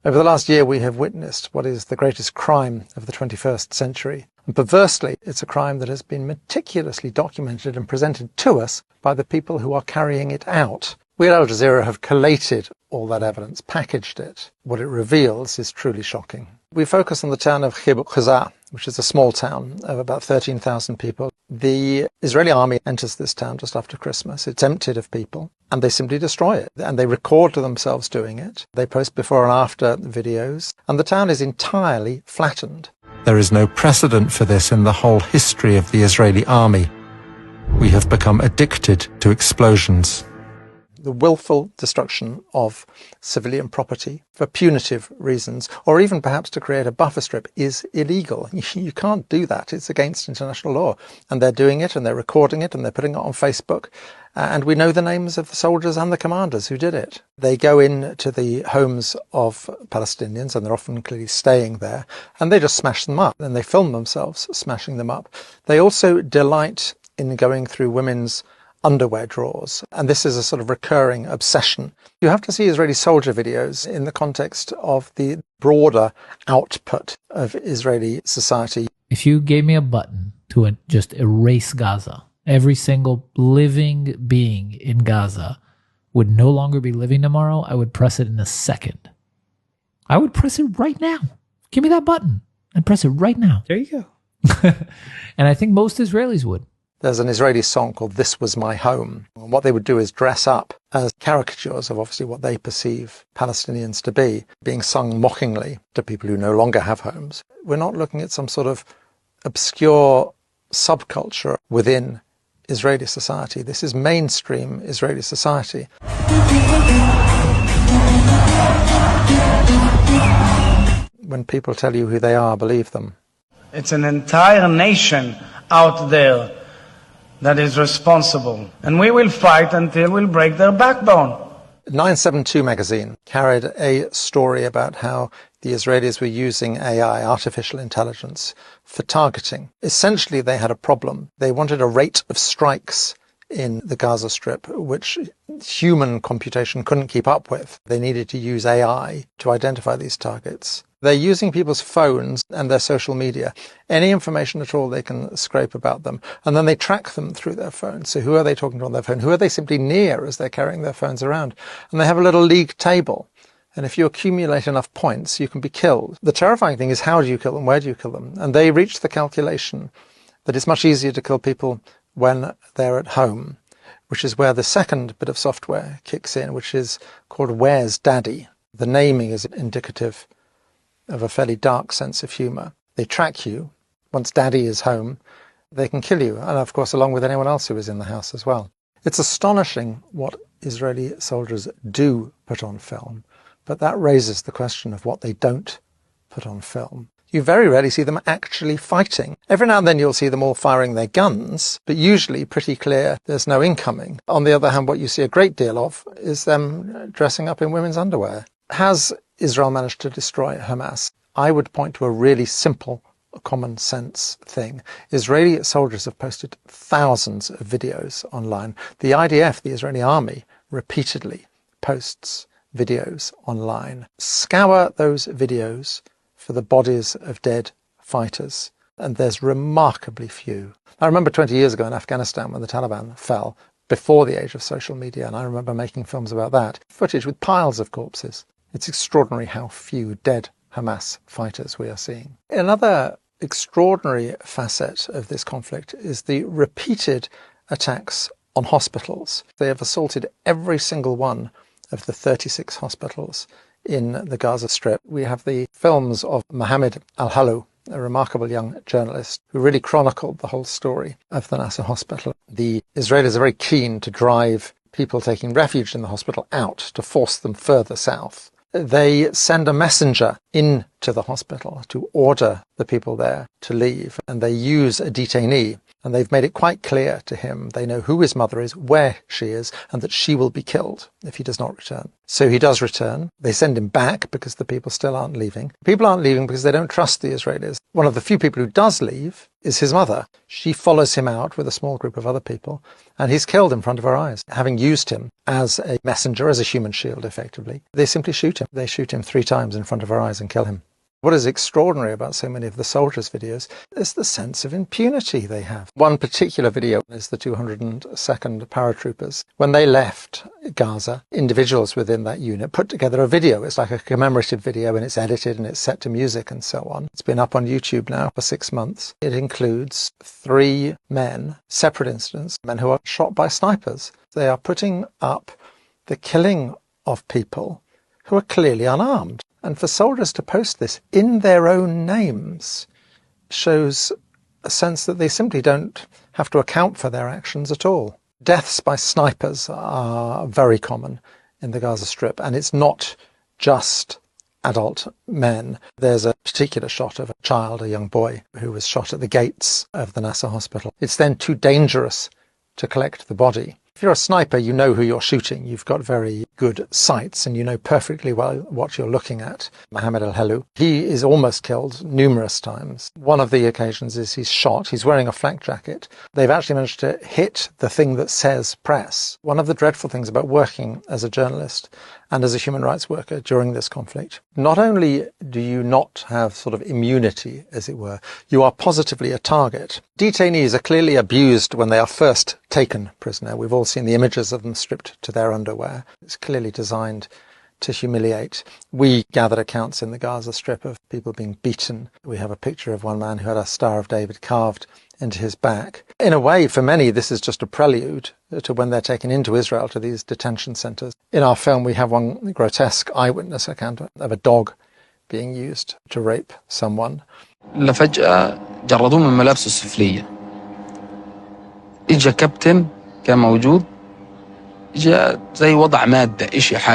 Over the last year, we have witnessed what is the greatest crime of the 21st century. And perversely, it's a crime that has been meticulously documented and presented to us by the people who are carrying it out. We at Al Jazeera have collated all that evidence, packaged it. What it reveals is truly shocking. We focus on the town of Gaza, which is a small town of about 13,000 people. The Israeli army enters this town just after Christmas. It's emptied of people, and they simply destroy it. And they record themselves doing it. They post before and after videos, and the town is entirely flattened. There is no precedent for this in the whole history of the Israeli army. We have become addicted to explosions. The willful destruction of civilian property for punitive reasons, or even perhaps to create a buffer strip, is illegal. You can't do that. It's against international law. And they're doing it, and they're recording it, and they're putting it on Facebook. And we know the names of the soldiers and the commanders who did it. They go into the homes of Palestinians, and they're often clearly staying there, and they just smash them up. And they film themselves smashing them up. They also delight in going through women's underwear drawers, and this is a sort of recurring obsession. You have to see Israeli soldier videos in the context of the broader output of Israeli society. If you gave me a button to just erase Gaza, every single living being in Gaza would no longer be living tomorrow, I would press it in a second. I would press it right now. Give me that button and press it right now. There you go. And I think most Israelis would. There's an Israeli song called "This Was My Home." And what they would do is dress up as caricatures of obviously what they perceive Palestinians to be, being sung mockingly to people who no longer have homes. We're not looking at some sort of obscure subculture within Israeli society. This is mainstream Israeli society. When people tell you who they are, believe them. It's an entire nation out there that is responsible, and we will fight until we break their backbone. 972 magazine carried a story about how the Israelis were using AI, artificial intelligence, for targeting. Essentially, they had a problem. They wanted a rate of strikes in the Gaza Strip, which human computation couldn't keep up with. They needed to use AI to identify these targets. They're using people's phones and their social media. Any information at all they can scrape about them. And then they track them through their phones. So who are they talking to on their phone? Who are they simply near as they're carrying their phones around? And they have a little league table. And if you accumulate enough points, you can be killed. The terrifying thing is, how do you kill them? Where do you kill them? And they reached the calculation that it's much easier to kill people when they're at home, which is where the second bit of software kicks in, which is called Where's Daddy? The naming is indicative of a fairly dark sense of humour. They track you. Once Daddy is home, they can kill you. And of course, along with anyone else who is in the house as well. It's astonishing what Israeli soldiers do put on film, but that raises the question of what they don't put on film. You very rarely see them actually fighting. Every now and then you'll see them all firing their guns, but usually pretty clear there's no incoming. On the other hand, what you see a great deal of is them dressing up in women's underwear. Has Israel managed to destroy Hamas? I would point to a really simple, common sense thing. Israeli soldiers have posted thousands of videos online. The IDF, the Israeli army, repeatedly posts videos online. Scour those videos for the bodies of dead fighters, and there's remarkably few. I remember 20 years ago in Afghanistan when the Taliban fell, before the age of social media, and I remember making films about that. Footage with piles of corpses. It's extraordinary how few dead Hamas fighters we are seeing. Another extraordinary facet of this conflict is the repeated attacks on hospitals. They have assaulted every single one of the 36 hospitals in the Gaza Strip. We have the films of Mohammed al-Halou, a remarkable young journalist who really chronicled the whole story of the Nasser hospital. The Israelis are very keen to drive people taking refuge in the hospital out, to force them further south. They send a messenger into the hospital to order the people there to leave. And they use a detainee, and they've made it quite clear to him. They know who his mother is, where she is, and that she will be killed if he does not return. So he does return. They send him back because the people still aren't leaving. People aren't leaving because they don't trust the Israelis. One of the few people who does leave is his mother. She follows him out with a small group of other people, and he's killed in front of her eyes, having used him as a messenger, as a human shield, effectively. They simply shoot him. They shoot him 3 times in front of her eyes and kill him. What is extraordinary about so many of the soldiers' videos is the sense of impunity they have. One particular video is the 202nd paratroopers. When they left Gaza, individuals within that unit put together a video. It's like a commemorative video, and it's edited and it's set to music and so on. It's been up on YouTube now for 6 months. It includes 3 men, separate incidents, men who are shot by snipers. They are putting up the killing of people who are clearly unarmed. And for soldiers to post this in their own names shows a sense that they simply don't have to account for their actions at all. Deaths by snipers are very common in the Gaza Strip, and it's not just adult men. There's a particular shot of a child, a young boy, who was shot at the gates of the Nasser hospital. It's then too dangerous to collect the body. If you're a sniper, you know who you're shooting. You've got very good sights and you know perfectly well what you're looking at. Mohammed al-Helou, he is almost killed numerous times. One of the occasions is he's shot. He's wearing a flak jacket. They've actually managed to hit the thing that says press. One of the dreadful things about working as a journalist and as a human rights worker during this conflict, not only do you not have sort of immunity, as it were, you are positively a target. Detainees are clearly abused when they are first taken prisoner. We've all seen the images of them stripped to their underwear. It's clearly designed to humiliate. We gathered accounts in the Gaza Strip of people being beaten. We have a picture of one man who had a Star of David carved into his back. In a way, for many, this is just a prelude to when they're taken into Israel, to these detention centres. In our film, we have one grotesque eyewitness account of a dog being used to rape someone. فجأة جردوه من ملابسه السفلية. إجا كابتن كان موجود. إجا زي وضع مادة إشي حاجة.